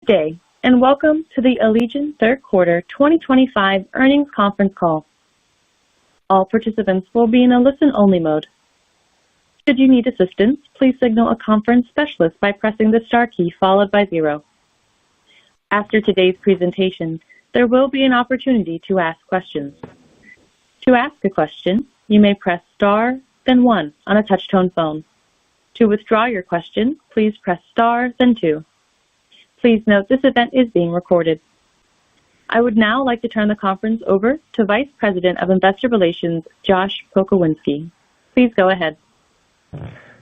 Day, and welcome to the Allegion Third Quarter 2025 Earnings Conference Call. All participants will be in a listen-only mode. Should you need assistance, please signal a conference specialist by pressing the star key followed by 0. After today's presentation, there will be an opportunity to ask questions. To ask a question, you may press star, then 1 on a touch-tone phone. To withdraw your question, please press star, then 2. Please note this event is being recorded. I would now like to turn the conference over to Vice President of Investor Relations, Josh Pokrzywinski. Please go ahead.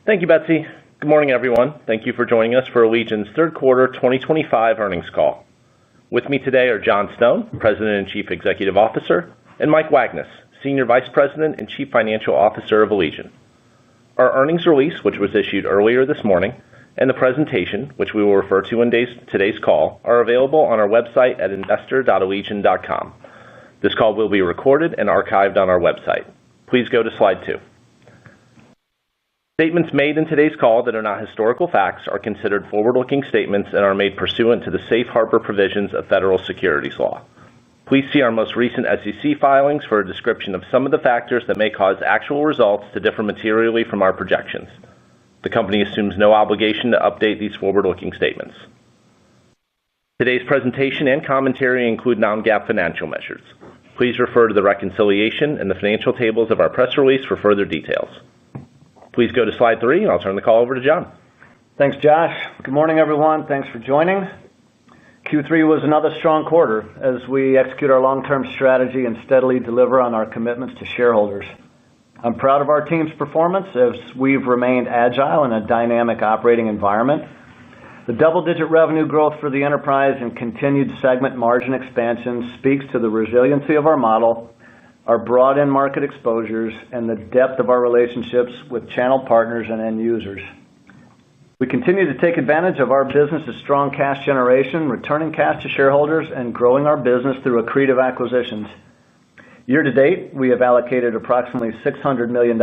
Thank you, Betsy. Good morning, everyone. Thank you for joining us for Allegion's Third Quarter 2025 Earnings Call. With me today are John Stone, President and Chief Executive Officer, and Mike Wagnes, Senior Vice President and Chief Financial Officer of Allegion. Our earnings release, which was issued earlier this morning, and the presentation, which we will refer to in today's call, are available on our website at investor.allegion.com. This call will be recorded and archived on our website. Please go to slide 2. Statements made in today's call that are not historical facts are considered forward-looking statements and are made pursuant to the safe harbor provisions of federal securities law. Please see our most recent SEC filings for a description of some of the factors that may cause actual results to differ materially from our projections. The company assumes no obligation to update these forward-looking statements. Today's presentation and commentary include non-GAAP financial measures. Please refer to the reconciliation and the financial tables of our press release for further details. Please go to slide 3, and I'll turn the call over to John. Thanks, Josh. Good morning, everyone. Thanks for joining. Q3 was another strong quarter as we execute our long-term strategy and steadily deliver on our commitments to shareholders. I'm proud of our team's performance as we've remained agile in a dynamic operating environment. The double-digit revenue growth for the enterprise and continued segment margin expansion speaks to the resiliency of our model, our broad end market exposures, and the depth of our relationships with channel partners and end users. We continue to take advantage of our business's strong cash generation, returning cash to shareholders, and growing our business through accretive acquisitions. Year to date, we have allocated approximately $600 million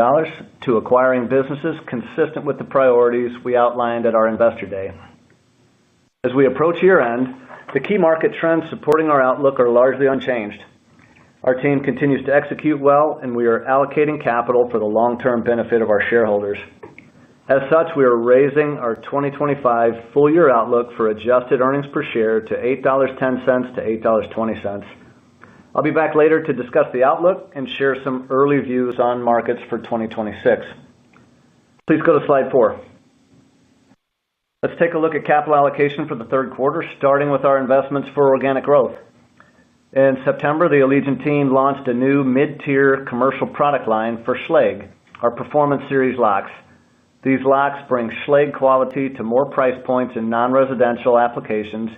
to acquiring businesses consistent with the priorities we outlined at our Investor Day. As we approach year-end, the key market trends supporting our outlook are largely unchanged. Our team continues to execute well, and we are allocating capital for the long-term benefit of our shareholders. As such, we are raising our 2025 full-year outlook for adjusted earnings per share to $8.10 to $8.20. I'll be back later to discuss the outlook and share some early views on markets for 2026. Please go to slide 4. Let's take a look at capital allocation for the third quarter, starting with our investments for organic growth. In September, the Allegion team launched a new mid-tier commercial product line for Schlage, our Performance Series locks. These locks bring Schlage quality to more price points in non-residential applications,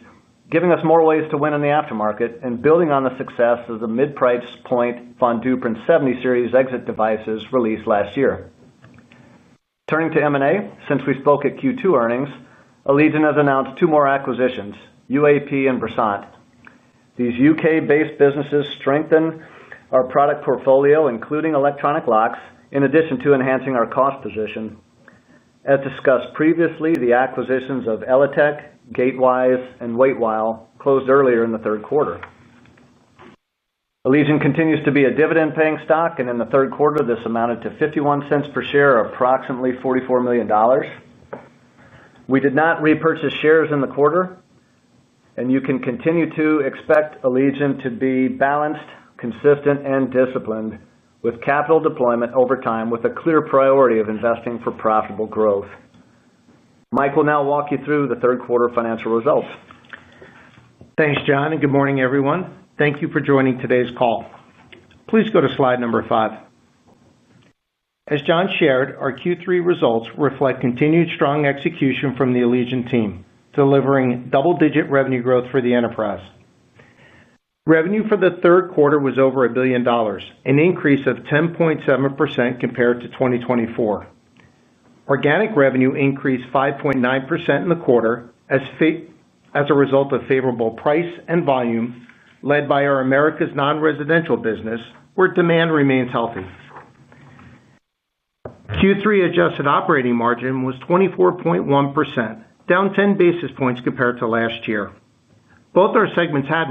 giving us more ways to win in the aftermarket and building on the success of the mid-price point Von Duprin 70 Series exit devices released last year. Turning to M&A, since we spoke at Q2 earnings, Allegion has announced 2 more acquisitions, UAP and Bressant. These UK-based businesses strengthen our product portfolio, including electronic locks, in addition to enhancing our cost position. As discussed previously, the acquisitions of Elitech, Gatewise, and Waitwhile closed earlier in the third quarter. Allegion continues to be a dividend-paying stock, and in the third quarter, this amounted to 51 cents per share, or approximately $44 million. We did not repurchase shares in the quarter, and you can continue to expect Allegion to be balanced, consistent, and disciplined with capital deployment over time with a clear priority of investing for profitable growth. Mike will now walk you through the third quarter financial results. Thanks, John, and good morning, everyone. Thank you for joining today's call. Please go to slide number 5. As John shared, our Q3 results reflect continued strong execution from the Allegion team, delivering double-digit revenue growth for the enterprise. Revenue for the third quarter was over $1 billion, an increase of 10.7% compared to 2024. Organic revenue increased 5.9% in the quarter as a result of favorable price and volume, led by our Americas non-residential business, where demand remains healthy. Q3 adjusted operating margin was 24.1%, down 10 basis points compared to last year. Both our segments had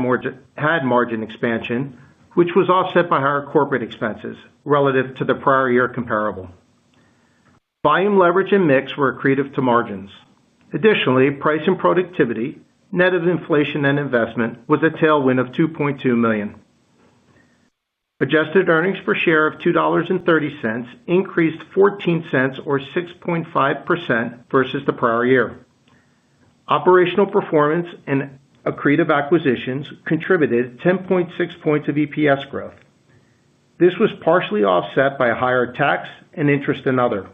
margin expansion, which was offset by higher corporate expenses relative to the prior year comparable. Volume leverage and mix were accretive to margins. Additionally, price and productivity, net of inflation and investment, was a tailwind of $2.2 million. Adjusted earnings per share of $2.30 increased 14 cents or 6.5% versus the prior year. Operational performance and accretive acquisitions contributed 10.6 points of EPS growth. This was partially offset by a higher tax and interest and other.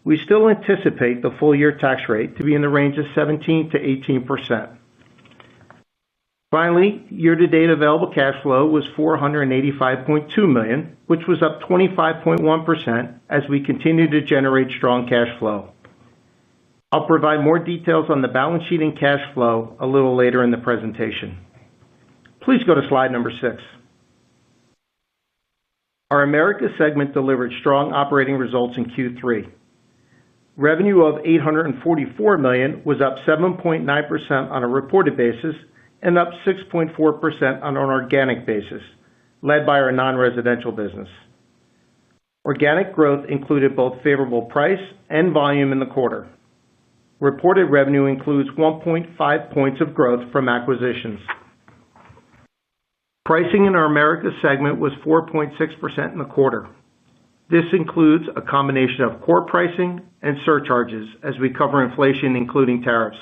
We still anticipate the full-year tax rate to be in the range of 17% to 18%. Finally, year-to-date available cash flow was $485.2 million, which was up 25.1% as we continue to generate strong cash flow. I'll provide more details on the balance sheet and cash flow a little later in the presentation. Please go to slide number 6. Our Americas segment delivered strong operating results in Q3. Revenue of $844 million was up 7.9% on a reported basis and up 6.4% on an organic basis, led by our non-residential business. Organic growth included both favorable price and volume in the quarter. Reported revenue includes 1.5 points of growth from acquisitions. Pricing in our Americas segment was 4.6% in the quarter. This includes a combination of core pricing and surcharges as we cover inflation, including tariffs.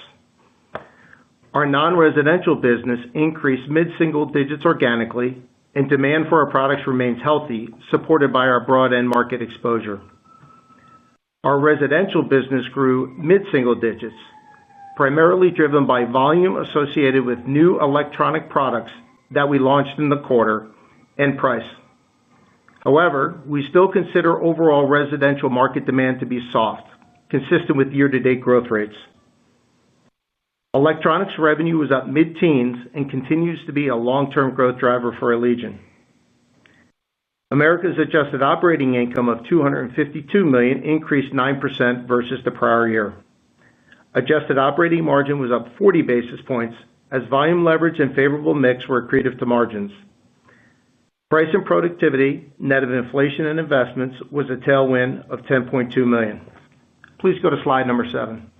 Our non-residential business increased mid-single digits organically, and demand for our products remains healthy, supported by our broad end market exposure. Our residential business grew mid-single digits, primarily driven by volume associated with new electronic products that we launched in the quarter and price. However, we still consider overall residential market demand to be soft, consistent with year-to-date growth rates. Electronics revenue was up mid-teens and continues to be a long-term growth driver for Allegion. Americas adjusted operating income of $252 million increased 9% versus the prior year. Adjusted operating margin was up 40 basis points as volume leverage and favorable mix were accretive to margins. Price and productivity, net of inflation and investments, was a tailwind of $10.2 million. Please go to slide number 7.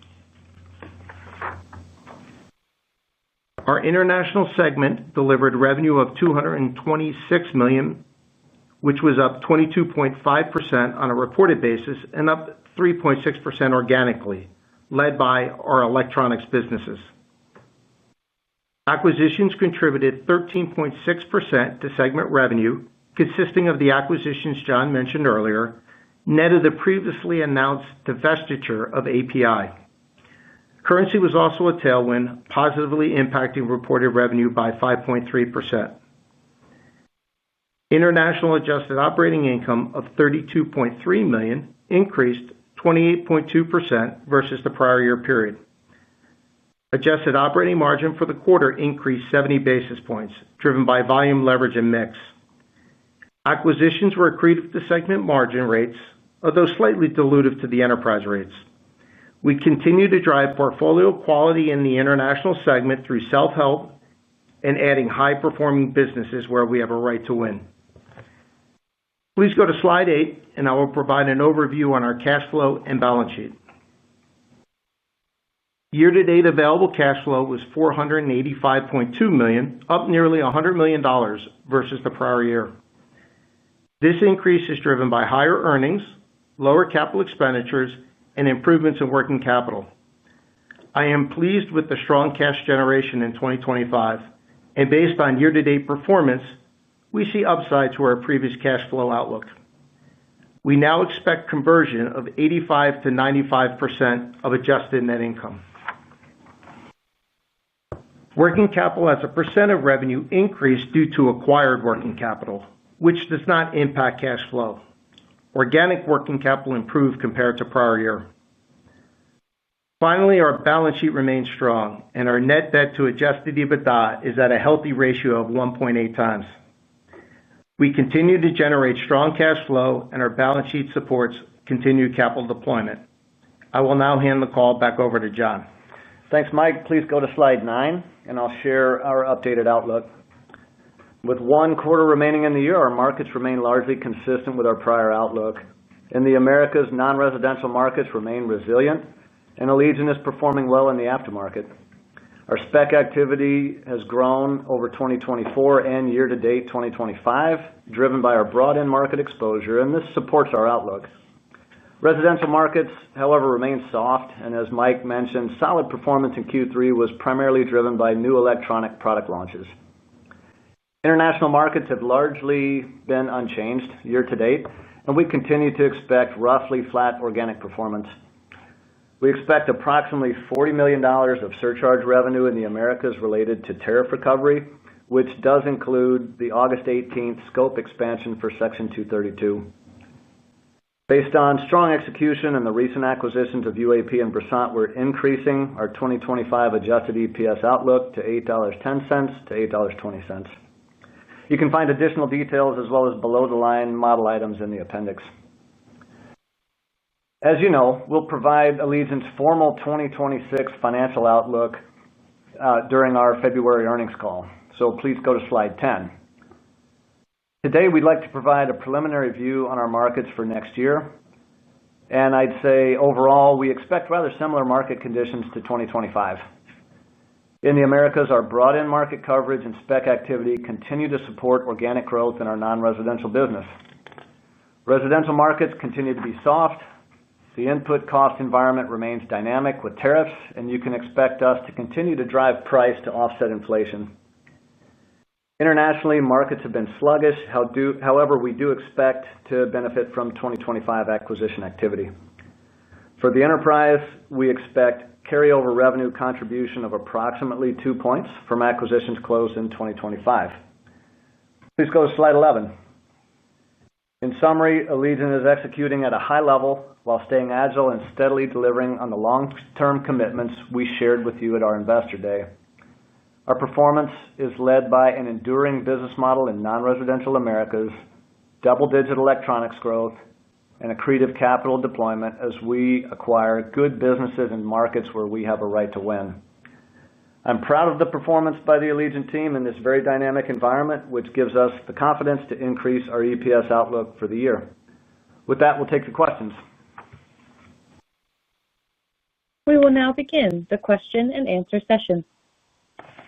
Our international segment delivered revenue of $226 million, which was up 22.5% on a reported basis and up 3.6% organically, led by our electronics businesses. Acquisitions contributed 13.6% to segment revenue, consisting of the acquisitions John mentioned earlier, net of the previously announced divestiture of API. Currency was also a tailwind, positively impacting reported revenue by 5.3%. International adjusted operating income of $32.3 million increased 28.2% versus the prior year period. Adjusted operating margin for the quarter increased 70 basis points, driven by volume leverage and mix. Acquisitions were accretive to segment margin rates, although slightly dilutive to the enterprise rates. We continue to drive portfolio quality in the international segment through self-help and adding high-performing businesses where we have a right to win. Please go to slide 8, and I will provide an overview on our cash flow and balance sheet. Year-to-date available cash flow was $485.2 million, up nearly $100 million versus the prior year. This increase is driven by higher earnings, lower capital expenditures, and improvements in working capital. I am pleased with the strong cash generation in 2025, and based on year-to-date performance, we see upside to our previous cash flow outlook. We now expect conversion of 85% to 95% of adjusted net income. Working capital as a percent of revenue increased due to acquired working capital, which does not impact cash flow. Organic working capital improved compared to prior year. Finally, our balance sheet remains strong, and our net debt to adjusted EBITDA is at a healthy ratio of 1.8 times. We continue to generate strong cash flow, and our balance sheet supports continued capital deployment. I will now hand the call back over to John. Thanks, Mike. Please go to slide 9, and I'll share our updated outlook. With 1 quarter remaining in the year, our markets remain largely consistent with our prior outlook. In the Americas, non-residential markets remain resilient, and Allegion is performing well in the aftermarket. Our spec activity has grown over 2024 and year-to-date 2025, driven by our broad end market exposure, and this supports our outlook. Residential markets, however, remain soft, and as Mike mentioned, solid performance in Q3 was primarily driven by new electronic product launches. International markets have largely been unchanged year-to-date, and we continue to expect roughly flat organic performance. We expect approximately $40 million of surcharge revenue in the Americas related to tariff recovery, which does include the August 18th scope expansion for Section 232. Based on strong execution and the recent acquisitions of UAP and Bressant, we're increasing our 2025 adjusted EPS outlook to $8.10 to $8.20. You can find additional details as well as below-the-line model items in the appendix. As you know, we'll provide Allegion's formal 2026 financial outlook during our February earnings call, so please go to slide 10. Today, we'd like to provide a preliminary view on our markets for next year, and I'd say overall we expect rather similar market conditions to 2025. In the Americas, our broad end market coverage and spec activity continue to support organic growth in our non-residential business. Residential markets continue to be soft. The input cost environment remains dynamic with tariffs, and you can expect us to continue to drive price to offset inflation. Internationally, markets have been sluggish. However, we do expect to benefit from 2025 acquisition activity. For the enterprise, we expect carryover revenue contribution of approximately 2 points from acquisitions closed in 2025. Please go to slide 11. In summary, Allegion is executing at a high level while staying agile and steadily delivering on the long-term commitments we shared with you at our Investor Day. Our performance is led by an enduring business model in non-residential Americas, double-digit electronics growth, and accretive capital deployment as we acquire good businesses in markets where we have a right to win. I'm proud of the performance by the Allegion team in this very dynamic environment, which gives us the confidence to increase our EPS outlook for the year. With that, we'll take the questions. We will now begin the question and answer session.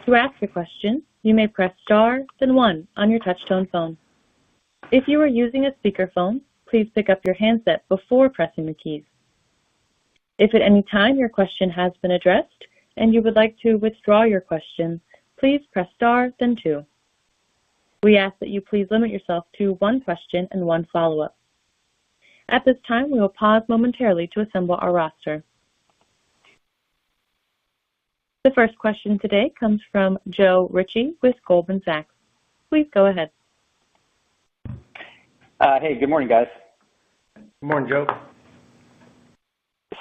To ask a question, you may press star, then 1 on your touch-tone phone. If you are using a speakerphone, please pick up your handset before pressing the keys. If at any time your question has been addressed and you would like to withdraw your question, please press star, then 2. We ask that you please limit yourself to 1 question and 1 follow-up. At this time, we will pause momentarily to assemble our roster. The first question today comes from Joe Ritchie with Goldman Sachs. Please go ahead. Hey, good morning, guys. Good morning, Joe.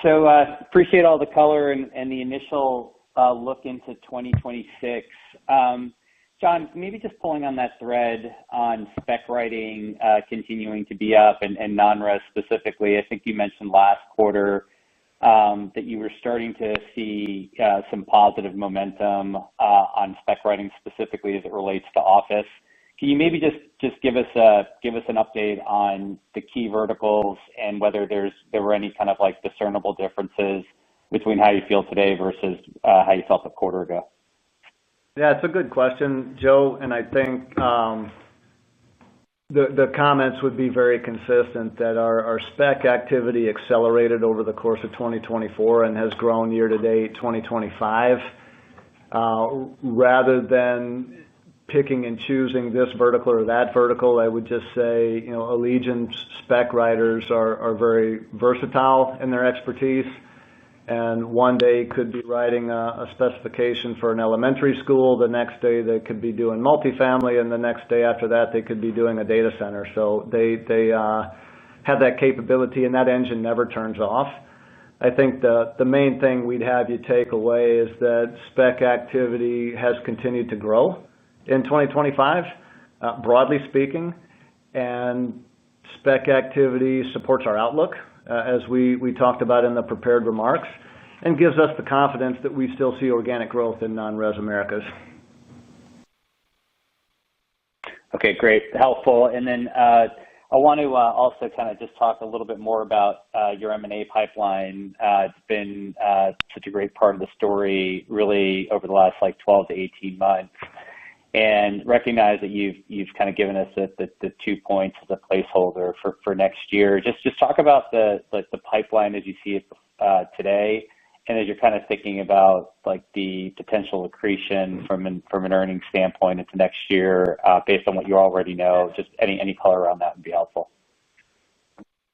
So appreciate all the color and the initial look into 2026. John, maybe just pulling on that thread on spec writing continuing to be up and non-res specifically. I think you mentioned last quarter that you were starting to see some positive momentum on spec writing specifically as it relates to office. Can you maybe just give us an update on the key verticals and whether there were any kind of like discernible differences between how you feel today versus how you felt a quarter ago? Yeah, it's a good question, Joe, and I think the comments would be very consistent that our spec activity accelerated over the course of 2024 and has grown year-to-date 2025. Rather than picking and choosing this vertical or that vertical, I would just say, Allegion's spec writers are very versatile in their expertise. And one day could be writing a specification for an elementary school. The next day they could be doing multifamily, and the next day after that they could be doing a data center. So they have that capability, and that engine never turns off. I think the main thing we'd have you take away is that spec activity has continued to grow in 2025, broadly speaking, and spec activity supports our outlook, as we talked about in the prepared remarks. and gives us the confidence that we still see organic growth in non-res Americas. Okay, great. Helpful. And then I want to also kind of just talk a little bit more about your M&A pipeline. It's been such a great part of the story really over the last 12 to 18 months. And recognize that you've kind of given us the 2 points as a placeholder for next year. Just talk about the pipeline as you see it today, and as you're kind of thinking about the potential accretion from an earnings standpoint into next year, based on what you already know. Just any color around that would be helpful.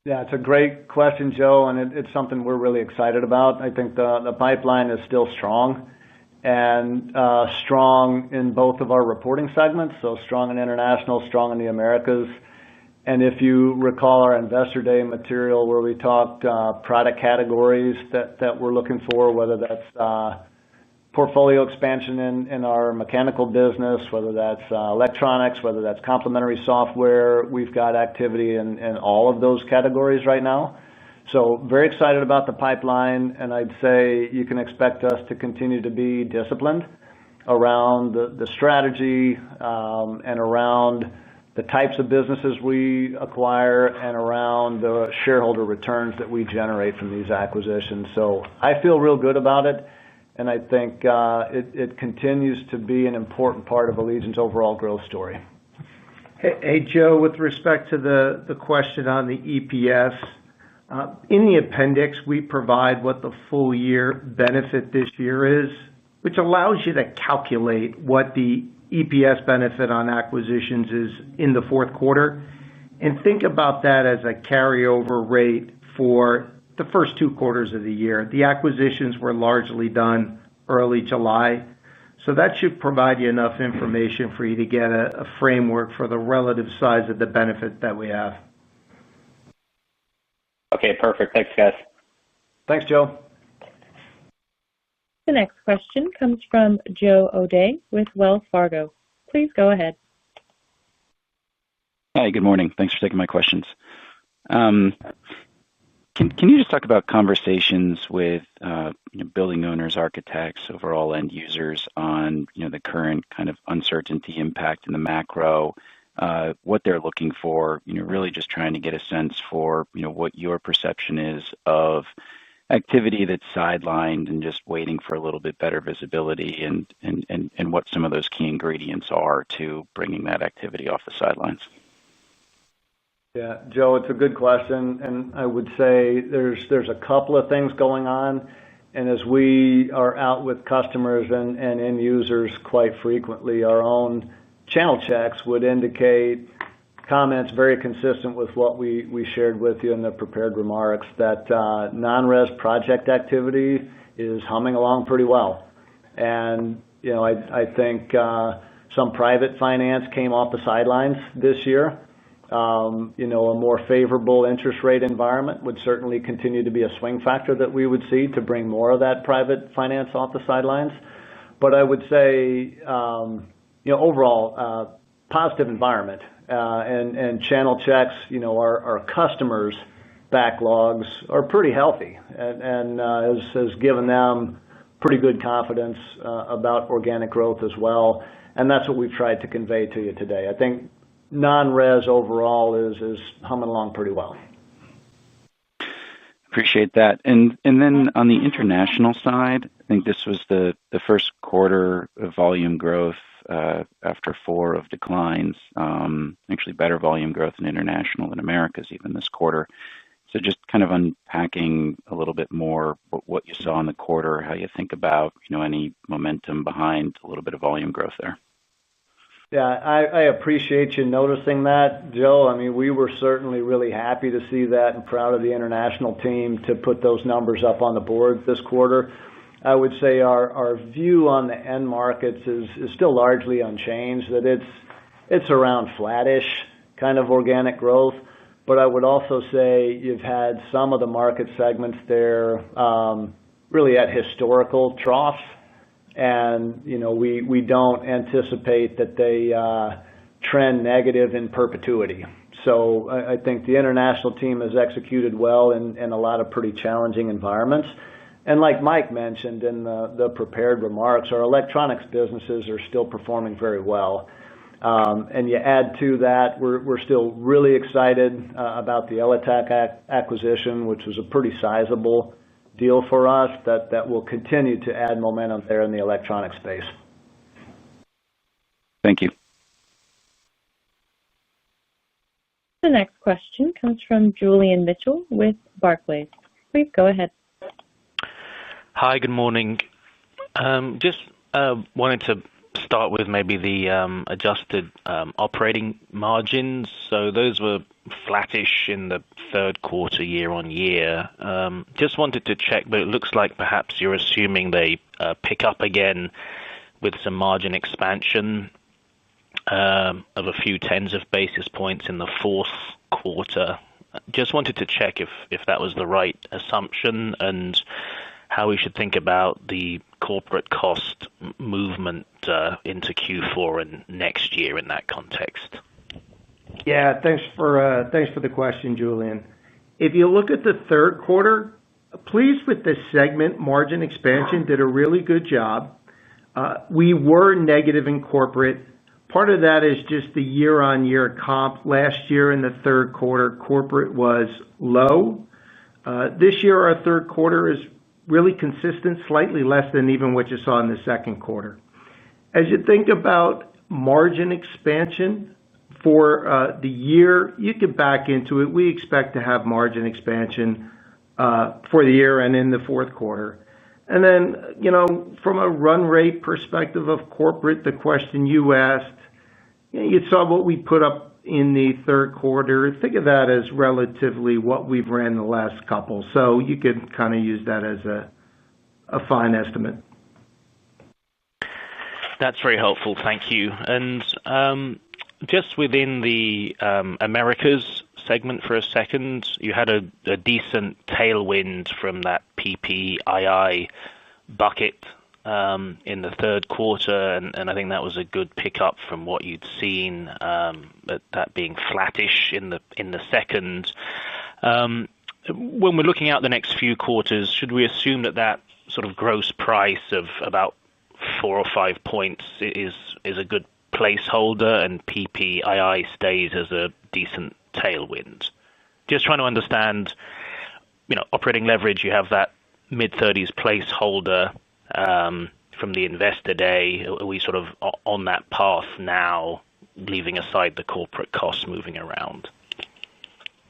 Yeah, it's a great question, Joe, and it's something we're really excited about. I think the pipeline is still strong, and strong in both of our reporting segments, so strong in international, strong in the Americas. And if you recall our Investor Day material where we talked product categories that we're looking for, whether that's portfolio expansion in our mechanical business, whether that's electronics, whether that's complementary software, we've got activity in all of those categories right now. So very excited about the pipeline, and I'd say you can expect us to continue to be disciplined around the strategy and around the types of businesses we acquire and around the shareholder returns that we generate from these acquisitions. So I feel real good about it, and I think it continues to be an important part of Allegion's overall growth story. Hey, Joe, with respect to the question on the EPS, in the appendix, we provide what the full year benefit this year is, which allows you to calculate what the EPS benefit on acquisitions is in the fourth quarter. And think about that as a carryover rate for the first 2 quarters of the year. The acquisitions were largely done early July. So that should provide you enough information for you to get a framework for the relative size of the benefit that we have. Okay, perfect. Thanks, guys. Thanks, Joe. The next question comes from Joe O'Dea with Wells Fargo. Please go ahead. Hi, good morning. Thanks for taking my questions. Can you just talk about conversations with building owners, architects, overall end users on the current kind of uncertainty impact in the macro, what they're looking for, really just trying to get a sense for what your perception is of activity that's sidelined and just waiting for a little bit better visibility, and what some of those key ingredients are to bringing that activity off the sidelines. Yeah, Joe, it's a good question, and I would say there's a couple of things going on, and as we are out with customers and end users quite frequently, our own channel checks would indicate comments very consistent with what we shared with you in the prepared remarks, that non-res project activity is humming along pretty well. And I think some private finance came off the sidelines this year. A more favorable interest rate environment would certainly continue to be a swing factor that we would see to bring more of that private finance off the sidelines. But I would say overall positive environment. And channel checks, our customers' backlogs are pretty healthy, and has given them pretty good confidence about organic growth as well. And that's what we've tried to convey to you today. I think non-res overall is humming along pretty well. Appreciate that. And then on the international side, I think this was the first quarter of volume growth after 4 of declines, actually better volume growth in international than Americas even this quarter. So just kind of unpacking a little bit more what you saw in the quarter, how you think about any momentum behind a little bit of volume growth there. Yeah, I appreciate you noticing that, Joe. I mean, we were certainly really happy to see that and proud of the international team to put those numbers up on the board this quarter. I would say our view on the end markets is still largely unchanged, that it's around flattish kind of organic growth. But I would also say you've had some of the market segments there really at historical troughs. And, we don't anticipate that they trend negative in perpetuity. So I think the international team has executed well in a lot of pretty challenging environments. And like Mike mentioned in the prepared remarks, our electronics businesses are still performing very well. And you add to that, we're still really excited about the ELATEC acquisition, which was a pretty sizable deal for us that will continue to add momentum there in the electronic space. Thank you. The next question comes from Julian Mitchell with Barclays. Please go ahead. Hi, good morning. Just wanted to start with maybe the adjusted operating margins. So those were flattish in the third quarter year on year. Just wanted to check, but it looks like perhaps you're assuming they pick up again with some margin expansion of a few tens of basis points in the fourth quarter. Just wanted to check if that was the right assumption and how we should think about the corporate cost movement into Q4 and next year in that context. Yeah, thanks for the question, Julian. If you look at the third quarter, pleased with the segment margin expansion, did a really good job. We were negative in corporate. Part of that is just the year-on-year comp. Last year in the third quarter, corporate was low. This year, our third quarter is really consistent, slightly less than even what you saw in the second quarter. As you think about margin expansion for the year, you could back into it. We expect to have margin expansion for the year and in the fourth quarter. And then, from a run rate perspective of corporate, the question you asked, you saw what we put up in the third quarter. Think of that as relatively what we've ran the last couple. So you could kind of use that as a fine estimate. That's very helpful. Thank you. And just within the Americas segment for a second, you had a decent tailwind from that PPII bucket in the third quarter, and I think that was a good pickup from what you'd seen, that being flattish in the second. When we're looking out the next few quarters, should we assume that sort of gross price of about 4 or 5 points is a good placeholder and PPII stays as a decent tailwind? Just trying to understand, operating leverage, you have that mid-30s placeholder from the investor day. Are we sort of on that path now, leaving aside the corporate costs moving around?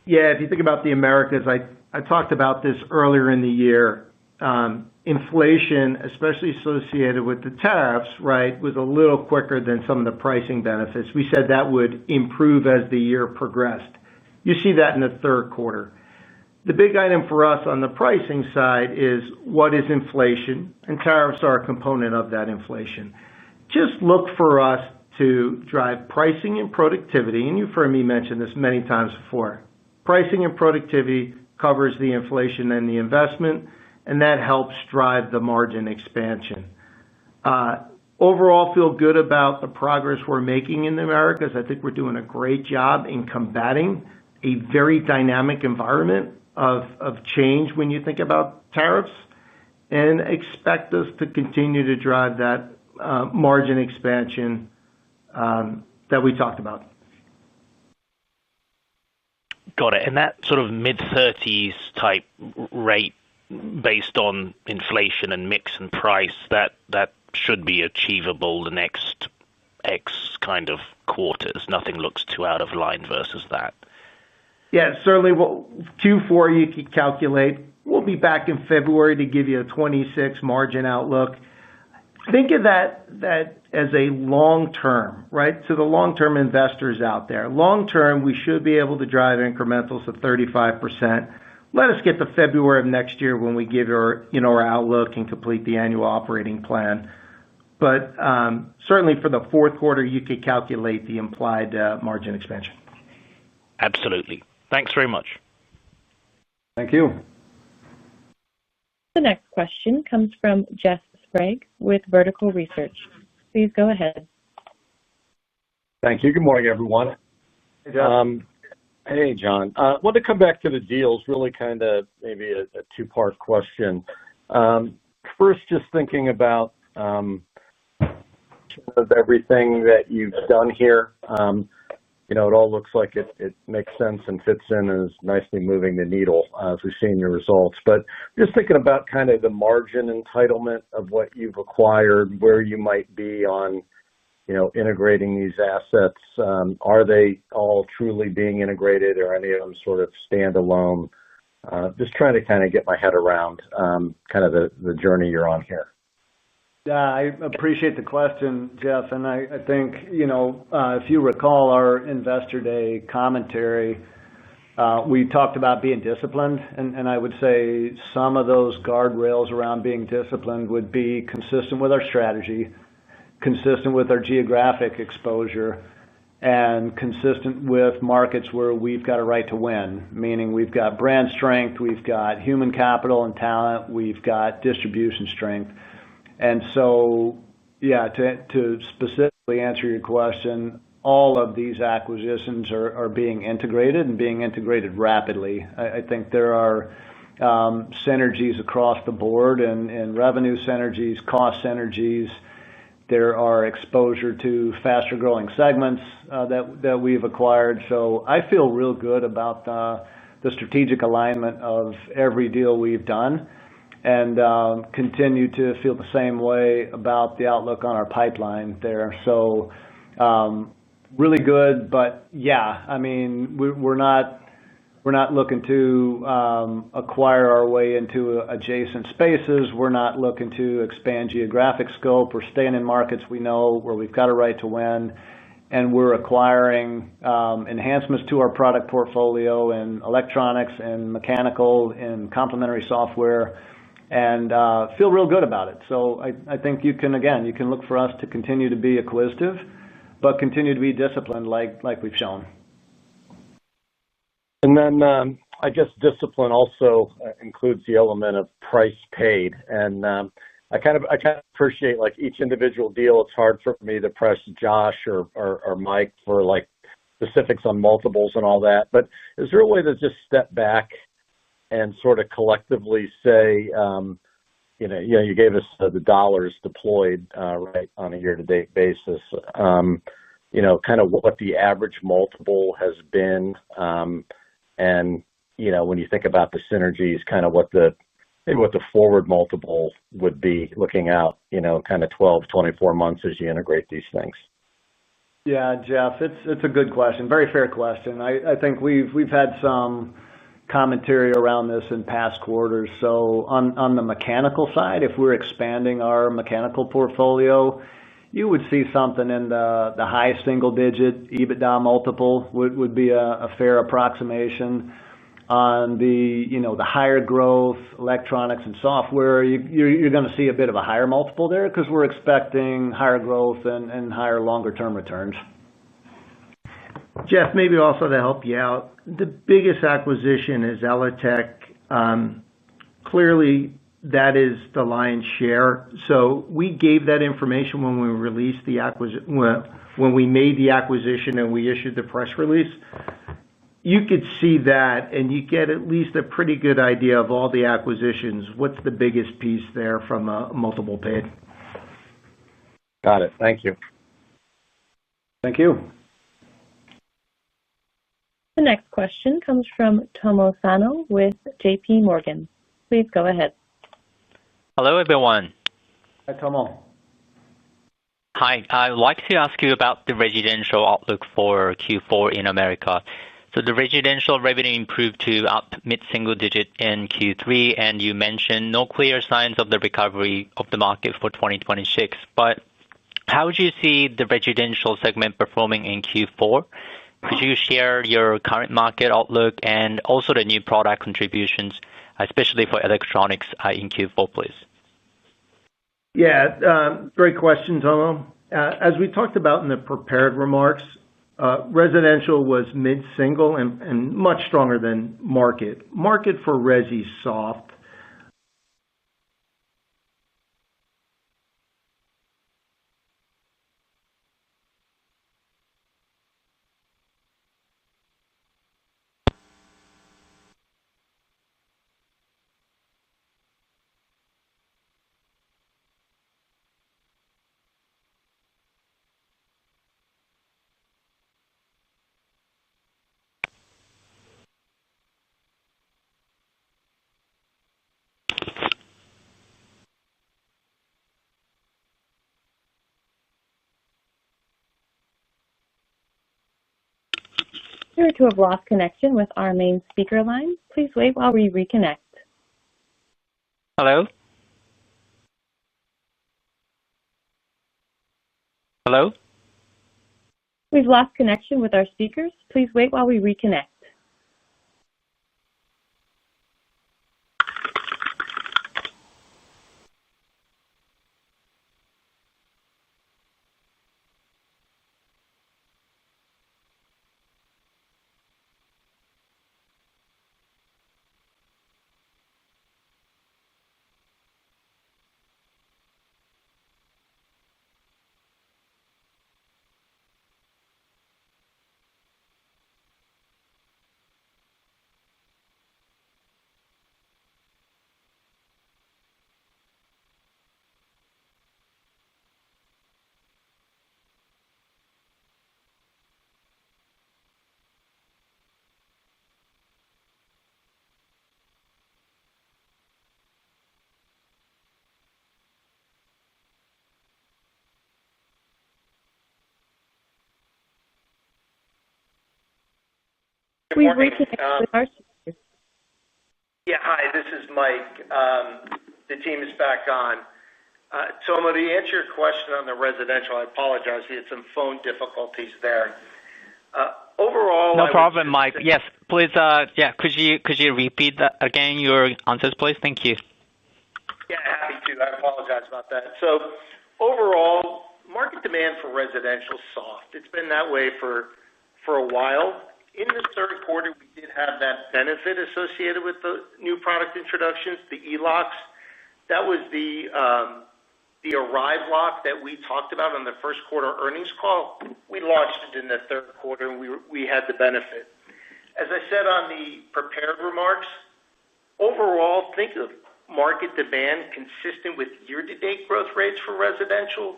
Yeah, if you think about the Americas, I talked about this earlier in the year. Inflation, especially associated with the tariffs, right, was a little quicker than some of the pricing benefits. We said that would improve as the year progressed. You see that in the third quarter. The big item for us on the pricing side is what is inflation, and tariffs are a component of that inflation. Just look for us to drive pricing and productivity, and you've heard me mention this many times before. Pricing and productivity covers the inflation and the investment, and that helps drive the margin expansion. Overall, feel good about the progress we're making in the Americas. I think we're doing a great job in combating a very dynamic environment of change when you think about tariffs, and expect us to continue to drive that margin expansion that we talked about. Got it. And that sort of mid-30s type rate based on inflation and mix and price, that should be achievable the next X kind of quarters. Nothing looks too out of line versus that. Yeah, certainly. Q4 you could calculate. We'll be back in February to give you a 26 margin outlook. Think of that as a long-term, right? To the long-term investors out there. Long-term, we should be able to drive incrementals of 35%. Let us get to February of next year when we give our outlook and complete the annual operating plan. But certainly for the fourth quarter, you could calculate the implied margin expansion. Absolutely. Thanks very much. Thank you. The next question comes from Jeff Sprague with Vertical Research. Please go ahead. Thank you. Good morning, everyone. Hey, Jeff. Hey, John. I want to come back to the deals, really kind of maybe a two-part question. First, just thinking about of everything that you've done here. It all looks like it makes sense and fits in and is nicely moving the needle as we've seen your results. But just thinking about kind of the margin entitlement of what you've acquired, where you might be on, integrating these assets. Are they all truly being integrated, or any of them sort of standalone? Just trying to kind of get my head around kind of the journey you're on here. Yeah, I appreciate the question, Jeff. And I think, if you recall our Investor Day commentary, we talked about being disciplined. And I would say some of those guardrails around being disciplined would be consistent with our strategy, consistent with our geographic exposure, and consistent with markets where we've got a right to win, meaning we've got brand strength, we've got human capital and talent, we've got distribution strength. And so, yeah, to specifically answer your question, all of these acquisitions are being integrated and being integrated rapidly. I think there are synergies across the board and revenue synergies, cost synergies. There are exposure to faster growing segments that we've acquired. So I feel real good about the strategic alignment of every deal we've done, and continue to feel the same way about the outlook on our pipeline there. So really good, but yeah, I mean, we're not looking to acquire our way into adjacent spaces. We're not looking to expand geographic scope. We're staying in markets we know where we've got a right to win, and we're acquiring enhancements to our product portfolio in electronics and mechanical and complementary software, and feel real good about it. So I think you can look for us to continue to be acquisitive, but continue to be disciplined like we've shown. And then I guess discipline also includes the element of price paid. And I kind of appreciate like each individual deal. It's hard for me to press Josh or Mike for like specifics on multiples and all that. But is there a way to just step back and sort of collectively say, you gave us the dollars deployed right on a year-to-date basis, kind of what the average multiple has been, and when you think about the synergies, kind of what the forward multiple would be looking out, kind of 12, 24 months as you integrate these things. Yeah, Jeff, it's a good question, very fair question. I think we've had some commentary around this in past quarters. So on the mechanical side, if we're expanding our mechanical portfolio, you would see something in the high single-digit EBITDA multiple would be a fair approximation. On the higher growth electronics and software, you're going to see a bit of a higher multiple there because we're expecting higher growth and higher longer-term returns. Jeff, maybe also to help you out, the biggest acquisition is Elitech. Clearly, that is the lion's share. So we gave that information when we released the acquisition, when we made the acquisition and we issued the press release. You could see that, and you get at least a pretty good idea of all the acquisitions. What's the biggest piece there from a multiple paid? Got it. Thank you. Thank you. The next question comes from Tomo Sano with JP Morgan. Please go ahead. Hello, everyone. Hi, Tomo. Hi. I'd like to ask you about the residential outlook for Q4 in America. So the residential revenue improved to up mid-single digit in Q3, and you mentioned no clear signs of the recovery of the market for 2026. But how would you see the residential segment performing in Q4? Could you share your current market outlook and also the new product contributions, especially for electronics in Q4, please? Yeah, great question, Tomo. As we talked about in the prepared remarks, residential was mid-single and much stronger than market. Market for resi soft. appear to have lost connection with our main speaker line. Please wait while we reconnect. Hello? Hello? We've lost connection with our speakers. Please wait while we reconnect. Good We've morning. reconnected with our speakers. Yeah, hi, this is Mike. The team is back on. Tomo, to answer your question on the residential, I apologize. We had some phone difficulties there. Overall, No problem, Mike. Yes, please, could you repeat that again, your answers, please? Thank you. Yeah, happy to. I apologize about that. So overall, market demand for residential is soft. It's been that way for a while. In the third quarter, we did have that benefit associated with the new product introductions, the e-locks. That was the Arrive lock that we talked about on the first quarter earnings call. We launched it in the third quarter, and we had the benefit. As I said on the prepared remarks, overall, think of market demand consistent with year-to-date growth rates for residential,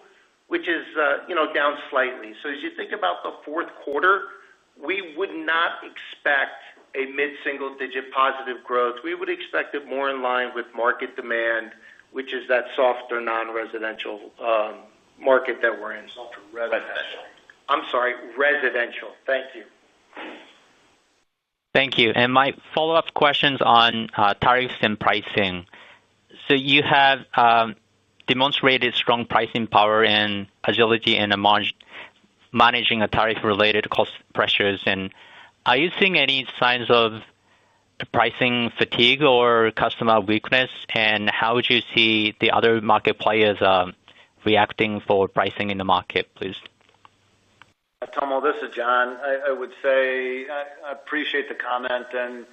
which is down slightly. So as you think about the fourth quarter, we would not expect a mid-single-digit positive growth. We would expect it more in line with market demand, which is that softer non-residential market that we're in. Softer residential. I'm sorry, residential. Thank you. Thank you. And my follow-up questions on tariffs and pricing. So you have demonstrated strong pricing power and agility in managing a tariff-related cost pressures. And are you seeing any signs of pricing fatigue or customer weakness? And how would you see the other market players reacting for pricing in the market, please? Tomo, this is John. I would say I appreciate the comment, and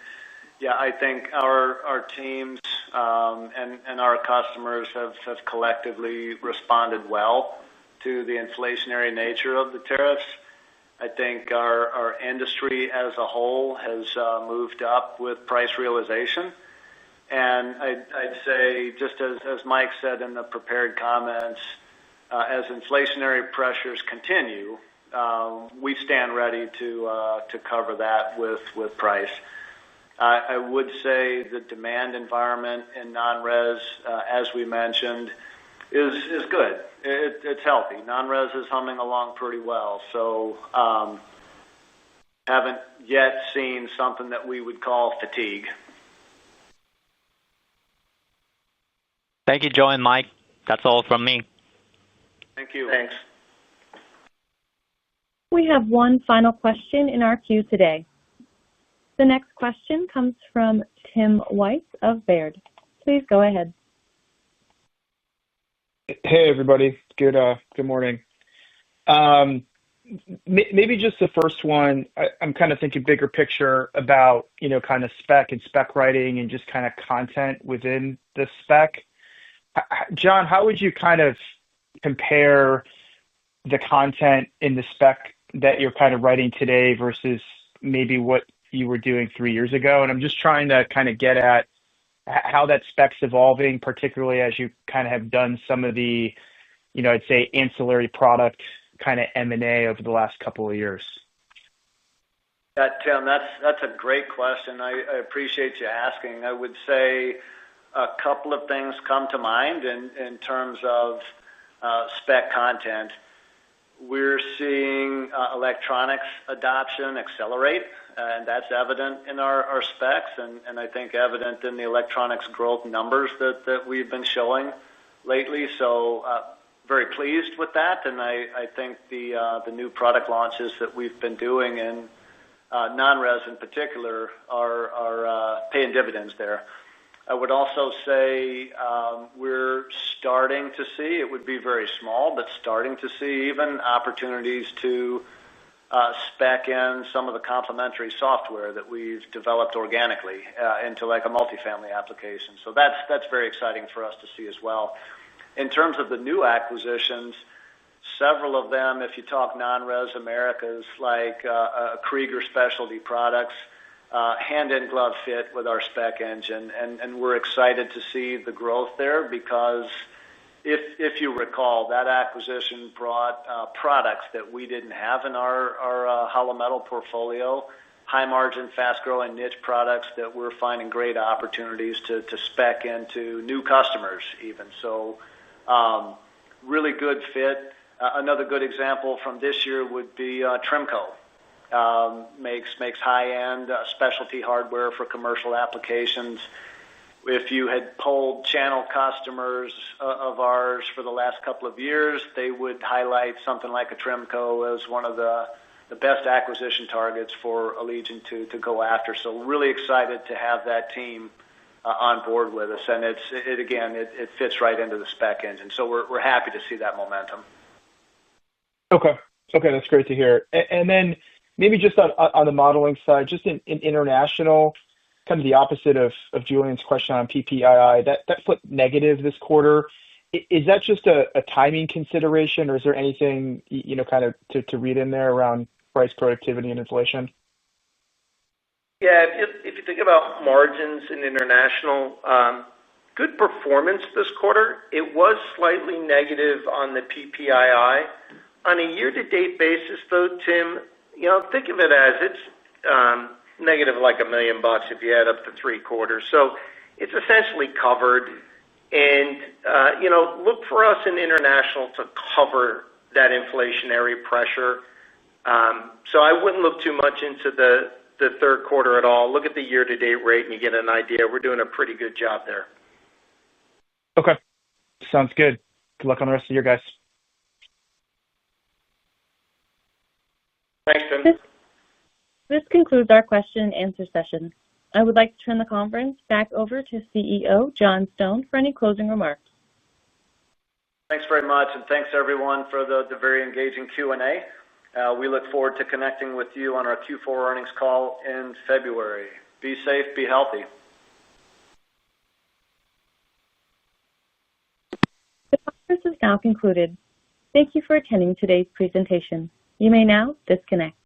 yeah, I think our teams and our customers have collectively responded well to the inflationary nature of the tariffs. I think our industry as a whole has moved up with price realization. And I'd say, just as Mike said in the prepared comments, as inflationary pressures continue, we stand ready to cover that with price. I would say the demand environment in non-res, as we mentioned, is good. It's healthy. Non-res is humming along pretty well. So haven't yet seen something that we would call fatigue. Thank you, Joe and Mike. That's all from me. Thank you. Thanks. We have one final question in our queue today. The next question comes from Tim Wojs of Baird. Please go ahead. Hey, everybody. Good morning. Maybe just the first one, I'm kind of thinking bigger picture about, kind of spec and spec writing and just kind of content within the spec. John, how would you kind of compare the content in the spec that you're kind of writing today versus maybe what you were doing 3 years ago? And I'm just trying to kind of get at how that spec's evolving, particularly as you kind of have done some of the, I'd say, ancillary product kind of M&A over the last couple of years. Yeah, Tim, that's a great question. I appreciate you asking. I would say a couple of things come to mind in terms of spec content. We're seeing electronics adoption accelerate, and that's evident in our specs, and I think evident in the electronics growth numbers that we've been showing lately. So very pleased with that, and I think the new product launches that we've been doing in non-res in particular are paying dividends there. I would also say we're starting to see, it would be very small, but starting to see even opportunities to spec in some of the complementary software that we've developed organically into like a multifamily application. So that's very exciting for us to see as well. In terms of the new acquisitions, several of them, if you talk non-res Americas, like Krieger Specialty Products, hand-in-glove fit with our spec engine, and we're excited to see the growth there because if you recall, that acquisition brought products that we didn't have in our hollow metal portfolio, high-margin, fast-growing niche products that we're finding great opportunities to spec into new customers even. So really good fit. Another good example from this year would be Trimco. Makes high-end specialty hardware for commercial applications. If you had polled channel customers of ours for the last couple of years, they would highlight something like a Trimco as one of the best acquisition targets for Allegion to go after. So really excited to have that team on board with us, and it fits right into the spec engine. So we're happy to see that momentum. Okay, that's great to hear. And then maybe just on the modeling side, just in international, kind of the opposite of Julian's question on PPII, that flipped negative this quarter. Is that just a timing consideration, or is there anything kind of to read in there around price, productivity, and inflation? Yeah, if you think about margins in international, good performance this quarter. It was slightly negative on the PPII. On a year-to-date basis, though, Tim, think of it as it's negative like $1 million if you add up to 3 quarters. So it's essentially covered. And, look for us in international to cover that inflationary pressure. So I wouldn't look too much into the third quarter at all. Look at the year-to-date rate and you get an idea. We're doing a pretty good job there. Okay. Sounds good. Good luck on the rest of your guys. Thanks, Tim. This concludes our question and answer session. I would like to turn the conference back over to CEO John Stone for any closing remarks. Thanks very much, and thanks everyone for the very engaging Q&A. We look forward to connecting with you on our Q4 earnings call in February. Be safe, be healthy. The conference is now concluded. Thank you for attending today's presentation. You may now disconnect.